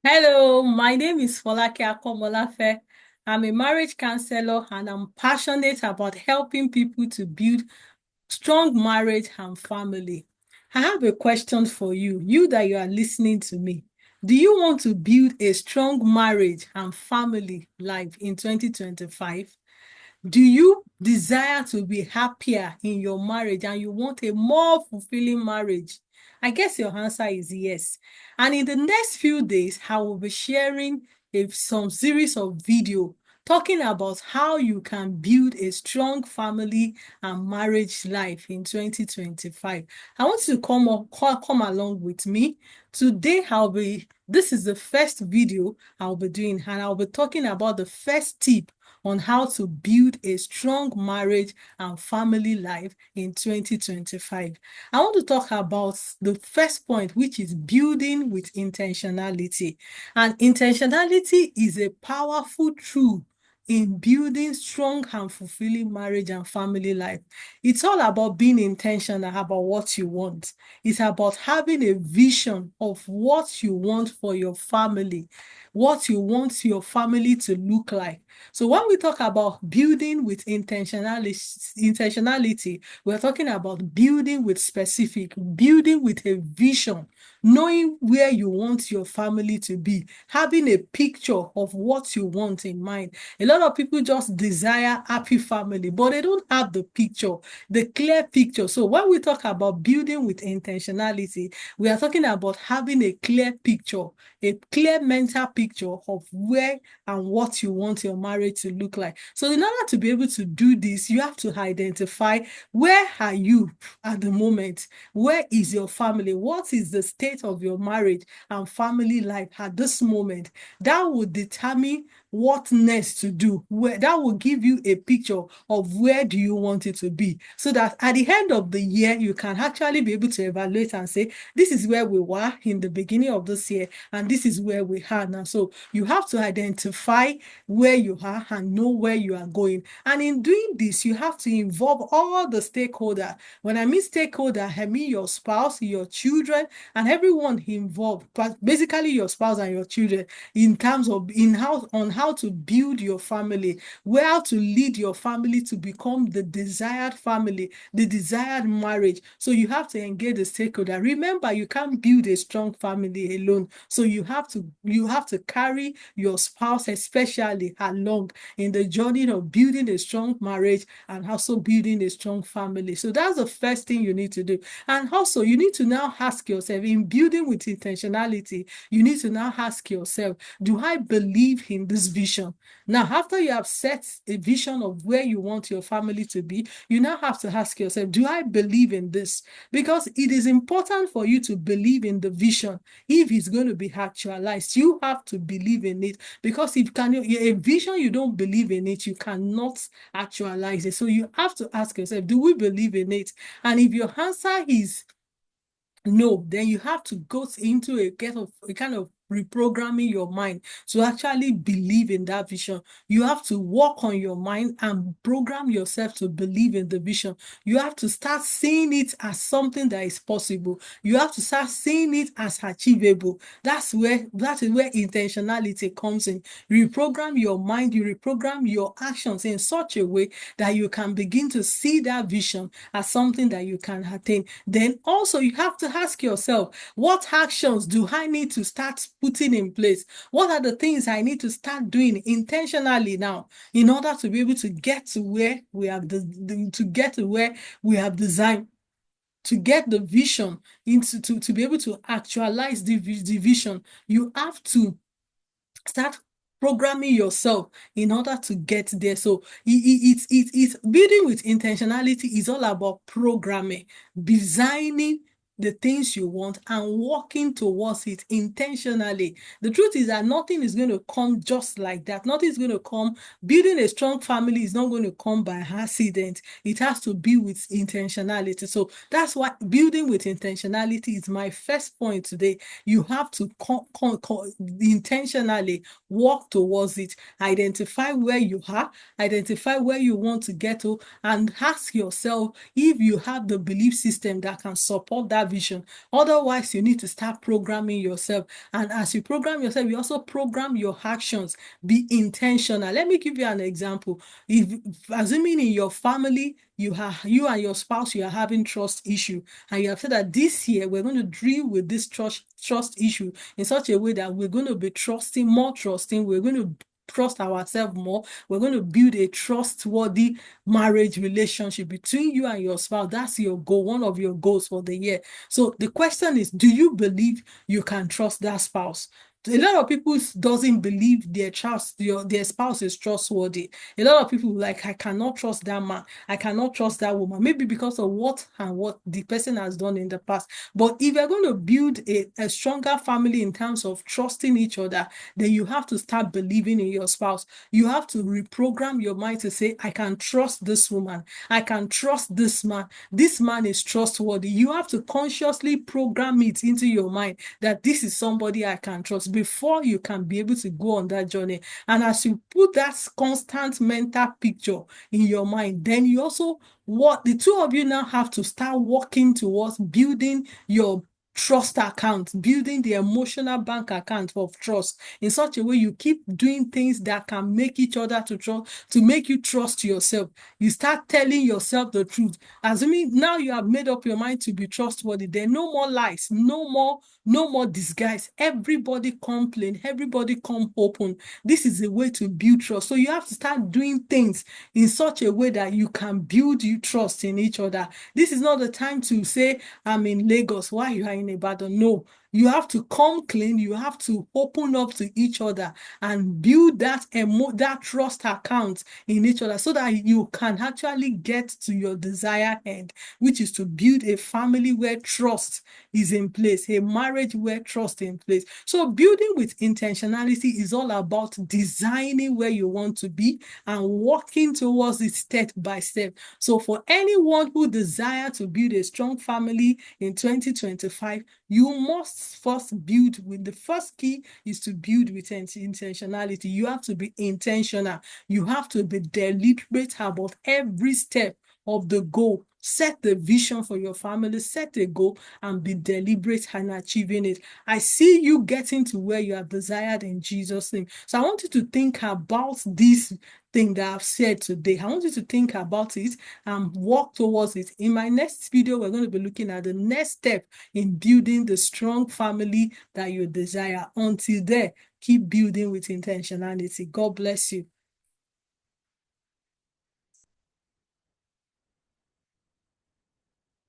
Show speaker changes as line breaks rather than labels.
Hello, my name is Folake Akomolafe. I'm a marriage counselor and I'm passionate about helping people to build strong marriage and family. I have a question for you, you that you are listening to me. Do you want to build a strong marriage and family life in 2025? Do you desire to be happier in your marriage and you want a more fulfilling marriage? I guess your answer is yes. And in the next few days, I will be sharing some series of video talking about how you can build a strong family and marriage life in 2025. I want you to come along with me. Today, this is the first video I'll be doing, and I'll be talking about the first tip on how to build a strong marriage and family life in 2025. I want to talk about the first point, which is building with intentionality. And intentionality is a powerful tool in building strong and fulfilling marriage and family life. It's all about being intentional about what you want. It's about having a vision of what you want for your family, what you want your family to look like. So when we talk about building with intentionality, we're talking about building with specific, building with a vision, knowing where you want your family to be, having a picture of what you want in mind. A lot of people just desire happy family, but they don't have the picture, the clear picture. So when we talk about building with intentionality, we are talking about having a clear picture, a clear mental picture of where and what you want your marriage to look like. So in order to be able to do this, you have to identify where are you at the moment? Where is your family? What is the state of your marriage and family life at this moment? That will determine what next to do. That will give you a picture of where do you want it to be, so that at the end of the year, you can actually be able to evaluate and say, this is where we were in the beginning of this year, and this is where we are now. So you have to identify where you are and know where you are going. And in doing this, you have to involve all the stakeholders. When I mean stakeholder, I mean your spouse, your children, and everyone involved, but basically your spouse and your children, in terms of how to build your family, where to lead your family to become the desired family, the desired marriage. So you have to engage the stakeholder. Remember, you can't build a strong family alone. So you have to carry your spouse especially along in the journey of building a strong marriage and also building a strong family. So that's the first thing you need to do. And also, you need to now ask yourself, in building with intentionality, you need to now ask yourself, do I believe in this vision? Now, after you have set a vision of where you want your family to be, you now have to ask yourself, do I believe in this? Because it is important for you to believe in the vision. If it's going to be actualized, you have to believe in it. Because if a vision, you don't believe in it, you cannot actualize it. So you have to ask yourself, do we believe in it? And if your answer is no, then you have to go into a kind of reprogramming your mind to actually believe in that vision. You have to work on your mind and program yourself to believe in the vision. You have to start seeing it as something that is possible. You have to start seeing it as achievable. That is where intentionality comes in. You reprogram your mind, you reprogram your actions in such a way that you can begin to see that vision as something that you can attain. Then also you have to ask yourself, what actions do I need to start putting in place? What are the things I need to start doing intentionally now in order to be able to get to where we have to get to where we have designed, to get the vision into to be able to actualize the vision? You have to start programming yourself in order to get there. So it's building with intentionality is all about programming, designing the things you want and working towards it intentionally. The truth is that nothing is going to come just like that. Nothing is going to come. Building a strong family is not going to come by accident. It has to be with intentionality. So that's why building with intentionality is my first point today. You have to intentionally work towards it. Identify where you are, identify where you want to get to, and ask yourself if you have the belief system that can support that vision. Otherwise, you need to start programming yourself. And as you program yourself, you also program your actions. Be intentional. Let me give you an example. If assuming in your family, you and your spouse, you are having trust issue, and you have said that this year we're going to deal with this trust issue in such a way that we're going to be more trusting, we're going to trust ourselves more. We're going to build a trustworthy marriage relationship between you and your spouse. That's your goal, one of your goals for the year. So the question is, do you believe you can trust that spouse? A lot of people doesn't believe their spouse is trustworthy. A lot of people like, I cannot trust that man, I cannot trust that woman, maybe because of what the person has done in the past. But if you're going to build a stronger family in terms of trusting each other, then you have to start believing in your spouse. You have to reprogram your mind to say, I can trust this woman, I can trust this man, this man is trustworthy. You have to consciously program it into your mind that this is somebody I can trust before you can be able to go on that journey. And as you put that constant mental picture in your mind, then you also, what the two of you now have to start working towards building your trust account, building the emotional bank account of trust in such a way you keep doing things that can make each other to trust, to make you trust yourself. You start telling yourself the truth. Assuming now you have made up your mind to be trustworthy, then no more lies, no more disguise. Everybody complain, everybody come open. This is a way to build trust. So you have to start doing things in such a way that you can build you trust in each other. This is not the time to say, I'm in Lagos, why you are in Ibadan. No, you have to come clean. You have to open up to each other and build that trust account in each other so that you can actually get to your desired end, which is to build a family where trust is in place, a marriage where trust is in place. So building with intentionality is all about designing where you want to be and working towards it step by step. So for anyone who desires to build a strong family in 2025, you must first build with, the first key is to build with intentionality. You have to be intentional. You have to be deliberate about every step of the goal. Set the vision for your family, set a goal, and be deliberate in achieving it. I see you getting to where you have desired in Jesus' name. So I want you to think about this thing that I've said today. I want you to think about it and work towards it. In my next video, we're going to be looking at the next step in building the strong family that you desire. Until there, keep building with intentionality. God bless you.